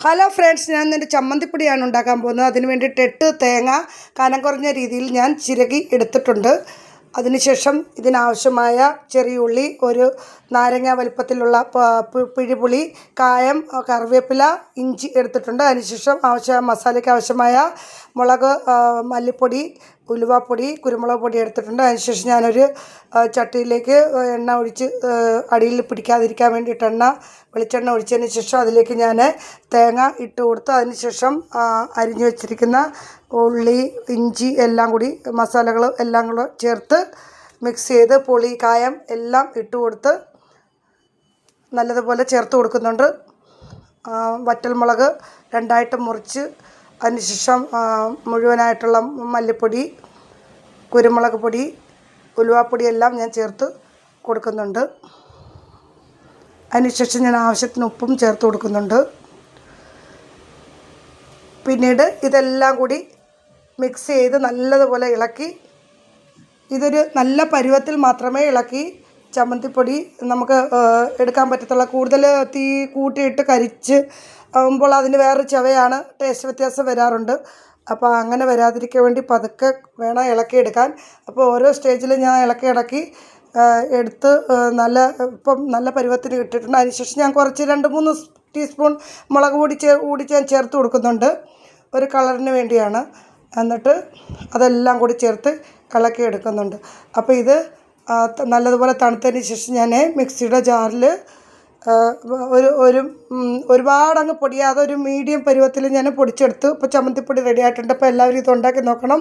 Hello friends, ഞാൻ ഇന്നൊരു ചമ്മന്തിപ്പൊടിയാണ് ഉണ്ടാക്കാൻ പോകുന്നത്. അതിന് വേണ്ടിയിട്ട് 8 തേങ്ങ കനം കുറഞ്ഞ രീതിയിൽ ഞാൻ ചിരകി എടുത്തിട്ടുണ്ട്. അതിനുശേഷം ഇതിനാവശ്യമായ ചെറിയ ഉള്ളി, ഒരു നാരങ്ങ വലിപ്പത്തിലുള്ള പിഴിപുളി, കായം, കറിവേപ്പില, ഇഞ്ചി എടുത്തിട്ടുണ്ട്. അതിനുശേഷം മസാലയ്ക്ക് ആവശ്യമായ മുളക്, മല്ലിപ്പൊടി, ഉലുവാപ്പൊടി, കുരുമുളക് പൊടി എടുത്തിട്ടുണ്ട്. അതിനുശേഷം ഞാനൊരു ചട്ടിയിലേക്ക് എണ്ണ ഒഴിച്ച് അടിയിൽ പിടിക്കാതിരിക്കാൻ വേണ്ടിയിട്ട് വെളിച്ചെണ്ണ ഒഴിച്ചതിന് ശേഷം അതിലേക്ക് ഞാൻ തേങ്ങ ഇട്ട് കൊടുത്ത് അതിനുശേഷം അരിഞ്ഞു വെച്ചിരിക്കുന്ന ഉള്ളി, ഇഞ്ചി എല്ലാം കൂടി മസാലകൾ എല്ലാം കൂടെ ചേർത്ത് മിക്സ് ചെയ്ത് പുളി, കായം എല്ലാം ഇട്ട് കൊടുത്ത് നല്ലതുപോലെ ചേർത്ത് കൊടുക്കുന്നുണ്ട്. വറ്റൽമുളക് 2ആയിട്ട് മുറിച്ച് അതിനുശേഷം മുഴുവനായിട്ടുള്ള മല്ലിപ്പൊടി, കുരുമുളക് പൊടി, ഉലുവാപ്പൊടി എല്ലാം ഞാൻ ചേർത്ത് കൊടുക്കുന്നുണ്ട്. അതിനുശേഷം ഞാൻ ആവശ്യത്തിന് ഉപ്പും ചേർത്ത് കൊടുക്കുന്നുണ്ട്. പിന്നീട് ഇതെല്ലാം കൂടി മിക്സ് ചെയ്ത് നല്ലതുപോലെ ഇളക്കി, ഇതൊരു നല്ല പരുവത്തിൽ മാത്രമേ ഇളക്കി ചമ്മന്തിപ്പൊടി നമുക്ക് എടുക്കാൻ പറ്റത്തുള്ളൂ. കൂടുതൽ തീ കൂട്ടിയിട്ട് കരിച്ച് ആകുമ്പോൾ അതിന് വേറൊരു ചവയാണ്, ടേസ്റ്റ് വ്യത്യാസം വരാറുണ്ട്. അപ്പോൾ അങ്ങനെ വരാതിരിക്കാൻ വേണ്ടി പതുക്കെ വേണം ഇളക്കിയെടുക്കാൻ. അപ്പോൾ ഓരോ സ്റ്റേജിലും ഞാൻ ഇളക്കി എടുത്ത് നല്ല പരുവത്തിന് ഇട്ടിട്ടുണ്ട്. അതിനുശേഷം ഞാൻ കുറച്ച് 2-3 ടീസ്പൂൺ മുളക് പൊടി കൂടി ഞാൻ ചേർത്ത് കൊടുക്കുന്നുണ്ട്, ഒരു കളറിന് വേണ്ടിയാണ്. എന്നിട്ട് അതെല്ലാം കൂടി ചേർത്ത് ഇളക്കി എടുക്കുന്നുണ്ട്. അപ്പോൾ ഇത് നല്ലതുപോലെ തണുത്തതിന് ശേഷം ഞാൻ മിക്സിയുടെ ജാറിൽ ഒരുപാടങ്ങ് പൊടിയാതെ ഒരു മീഡിയം പരുവത്തിൽ ഞാൻ പൊടിച്ചെടുത്തു. ഇപ്പോൾ ചമ്മന്തിപ്പൊടി റെഡി ആയിട്ടുണ്ട്. അപ്പോൾ എല്ലാവരും ഇത് ഉണ്ടാക്കി നോക്കണം.